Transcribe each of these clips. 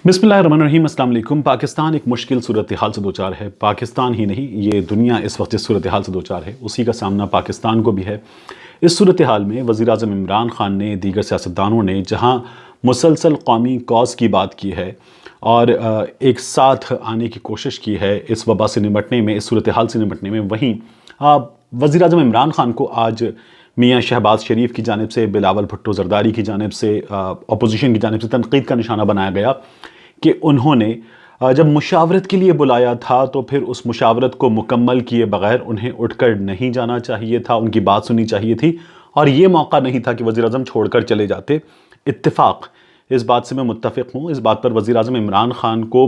बिस्मिल्लाहिर्रहमानिर्रहीम, अस्सलाम वालेकुम। पाकिस्तान एक मुश्किल सूरत हाल से दो चार है। पाकिस्तान ही नहीं, ये दुनिया इस वक्त जिस सूरत हाल से दो चार है उसी का सामना पाकिस्तान को भी है। इस सूरत हाल में वज़ीर-ए-आज़म इमरान ख़ान ने, दीगर सियासतदानों ने जहाँ मुसलसल कौमी कॉज़ की बात की है और एक साथ आने की कोशिश की है इस वबा से निमटने में, इस सूरत हाल से निमटने में, वहीं वज़ीर-ए-आज़म इमरान ख़ान को आज मियाँ शहबाज शरीफ की जानिब से, बिलावल भुट्टो ज़रदारी की जानिब से, अपोजिशन की जानिब से तनकीद का निशाना बनाया गया कि उन्होंने जब मुशावरत के लिए बुलाया था तो फिर उस मुशावरत को मुकम्मल किए बग़ैर उन्हें उठकर नहीं जाना चाहिए था, उनकी बात सुननी चाहिए थी और ये मौका नहीं था कि वज़ीर-ए-आज़म छोड़कर चले जाते। इत्तेफ़ाक, इस बात से मैं मुत्तफ़िक़ हूँ। इस बात पर वज़ीर-ए-आज़म इमरान ख़ान को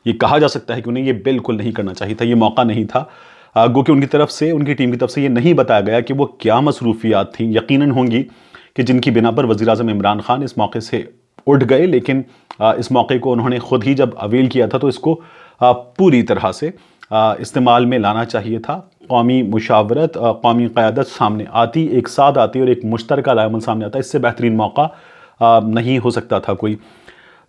ये कहा जा सकता है कि उन्हें ये बिल्कुल नहीं करना चाहिए था, ये मौका नहीं था। गो कि उनकी तरफ से, उनकी टीम की तरफ से ये नहीं बताया गया कि वो क्या मसरूफ़ियात थीं, यकीनन होंगी कि जिनकी बिना पर वज़ीर-ए-आज़म इमरान ख़ान इस मौके से उठ गए, लेकिन इस मौके को उन्होंने ख़ुद ही जब अवेल किया था तो इसको पूरी तरह से इस्तेमाल में लाना चाहिए था। कौमी मुशावरत, कौमी क़यादत सामने आती, एक साथ आती और एक मुश्तरका लाएमल सामने आता, इससे बेहतरीन मौका नहीं हो सकता था कोई।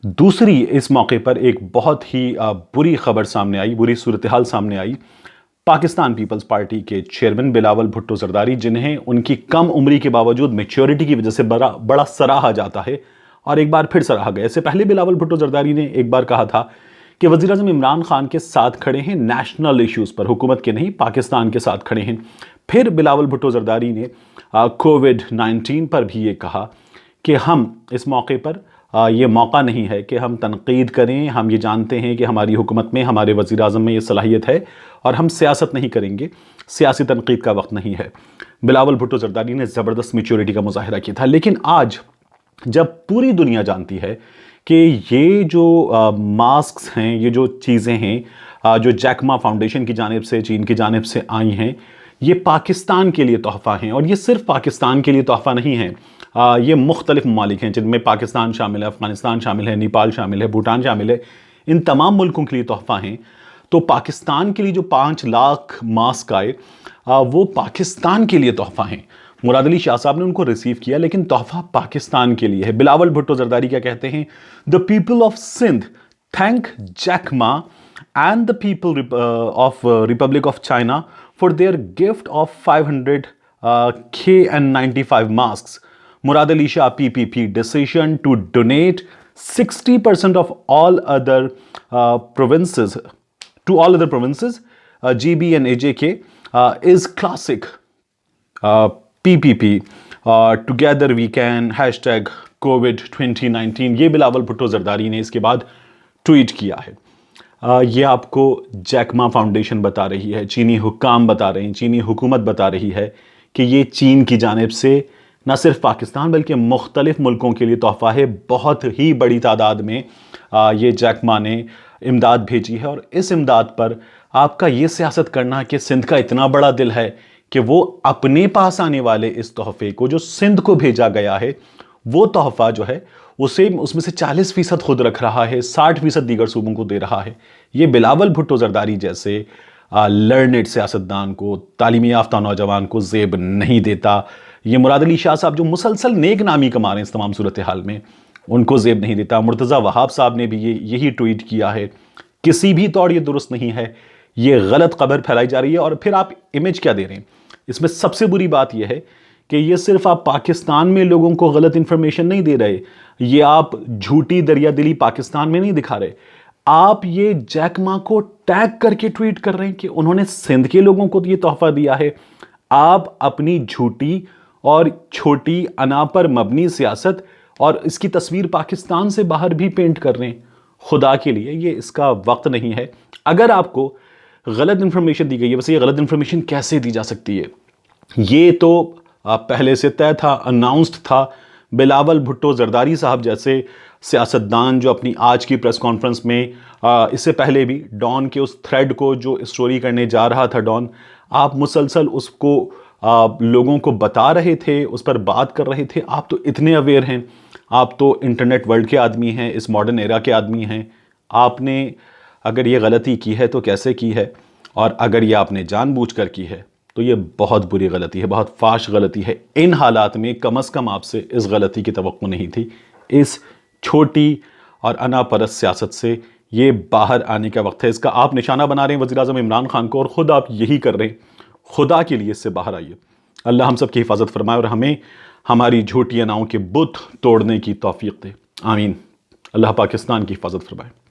दूसरी, इस मौके पर एक बहुत ही बुरी ख़बर सामने आई, बुरी सूरत हाल सामने आई। पाकिस्तान पीपल्स पार्टी के चेयरमैन बिलावल भुट्टो ज़रदारी, जिन्हें उनकी कम उम्री के बावजूद मैच्योरिटी की वजह से बड़ा सराहा जाता है और एक बार फिर सराहा गया। इससे पहले बिलावल भुट्टो ज़रदारी ने एक बार कहा था कि वज़ीर-ए-आज़म इमरान ख़ान के साथ खड़े हैं नेशनल इश्यूज़ पर, हुकूमत के नहीं, पाकिस्तान के साथ खड़े हैं। फिर बिलावल भुट्टो ज़रदारी ने कोविड-19 पर भी ये कहा कि हम इस मौके पर ये मौका नहीं है कि हम तनकीद करें। हम ये जानते हैं कि हमारी हुकूमत में, हमारे वज़ीर-ए-आज़म में ये सलाहियत है और हम सियासत नहीं करेंगे, सियासी तनकीद का वक्त नहीं है। बिलावल भुट्टो ज़रदारी ने ज़बरदस्त मैच्योरिटी का मुज़ाहिरा किया था। लेकिन आज जब पूरी दुनिया जानती है कि ये जो मास्क्स हैं, ये जो चीज़ें हैं जो जैक मा फाउंडेशन की जानिब से, चीन की जानिब से आई हैं, ये पाकिस्तान के लिए तोहफ़ा हैं और ये सिर्फ पाकिस्तान के लिए तोहफ़ा नहीं है। ये मुख्तलिफ ममालिक हैं जिनमें पाकिस्तान शामिल है, अफ़गानिस्तान शामिल है, नेपाल शामिल है, भूटान शामिल है। इन तमाम मुल्कों के लिए तोहफ़ा हैं। तो पाकिस्तान के लिए जो 5 लाख मास्क आए, वो पाकिस्तान के लिए तोहफ़ा हैं। मुराद अली शाह साहब ने उनको रिसीव किया, लेकिन तोहफ़ा पाकिस्तान के लिए है। बिलावल भुट्टो ज़रदारी क्या कहते हैं? The people of Sindh thank Jack Ma and the people of republic of China for their gift of 500 KN95 masks. Murad Ali Shah PPP decision to donate 60% of all other provinces to all other provinces, GB and AJK, is classic. PPP, together we can, hashtag COVID 2019, ये बिलावल भुट्टो ज़रदारी ने इसके बाद tweet किया है। ये आपको Jack Ma foundation बता रही है, चीनी हुक्काम बता रहे हैं, चीनी हुकूमत बता रही है कि ये चीन की जानिब से न सिर्फ पाकिस्तान बल्कि मुख्तलिफ मुल्कों के लिए तोहफ़ा है। बहुत ही बड़ी तादाद में ये जैकमा ने इमदाद भेजी है और इस इमदाद पर आपका ये सियासत करना कि सिंध का इतना बड़ा दिल है कि वो अपने पास आने वाले इस तोहफ़े को जो सिंध को भेजा गया है, वो तोहफ़ा जो है उसे उसमें से 40% खुद रख रहा है, 60% दीगर सूबों को दे रहा है। ये बिलावल भुट्टो ज़रदारी जैसे लर्नेड सियासतदान को, तालीमी याफ्ता नौजवान को ज़ेब नहीं देता। ये मुराद अली शाह साहब जो मुसलसल नेक नामी कमा रहे हैं इस तमाम सूरत हाल में, उनको ज़ेब नहीं देता। मुर्तज़ा वहाब साहब ने भी यही ट्वीट किया है। किसी भी तौर ये दुरुस्त नहीं है, ये गलत खबर फैलाई जा रही है। और फिर आप इमेज क्या दे रहे हैं? इसमें सबसे बुरी बात यह है कि ये सिर्फ आप पाकिस्तान में लोगों को गलत इंफॉर्मेशन नहीं दे रहे, ये आप झूठी दरिया दिली पाकिस्तान में नहीं दिखा रहे, आप ये जैकमा को टैग करके ट्वीट कर रहे हैं कि उन्होंने सिंध के लोगों को ये तोहफ़ा दिया है। आप अपनी झूठी और छोटी अना पर मबनी सियासत और इसकी तस्वीर पाकिस्तान से बाहर भी पेंट कर रहे हैं। खुदा के लिए ये इसका वक्त नहीं है। अगर आपको गलत इंफॉर्मेशन दी गई है, वैसे ये गलत इंफॉर्मेशन कैसे दी जा सकती है? ये तो पहले से तय था, अनाउंस्ड था। बिलावल भुट्टो ज़रदारी साहब जैसे सियासतदान जो अपनी आज की प्रेस कॉन्फ्रेंस में, इससे पहले भी डॉन के उस थ्रेड को जो स्टोरी करने जा रहा था डॉन, आप मुसलसल उसको लोगों को बता रहे थे, उस पर बात कर रहे थे। आप तो इतने अवेयर हैं, आप तो इंटरनेट वर्ल्ड के आदमी हैं, इस मॉडर्न एरा के आदमी हैं। आपने अगर ये गलती की है तो कैसे की है, और अगर ये आपने जानबूझकर की है तो ये बहुत बुरी गलती है, बहुत फाश गलती है। इन हालात में कम अज़ कम आपसे इस गलती की तवक्को नहीं थी। इस छोटी اور انا پرست سیاست سے یہ باہر آنے کا وقت ہے۔ اس کا آپ نشانہ بنا رہے ہیں وزیر اعظم عمران خان کو، اور خود آپ یہی کر رہے ہیں۔ خدا کے لیے اس سے باہر آئیے۔ اللہ ہم سب کی حفاظت فرمائے اور ہمیں ہماری جھوٹی اناؤں کے بت توڑنے کی توفیق دے۔ آمین۔ اللہ پاکستان کی حفاظت فرمائے۔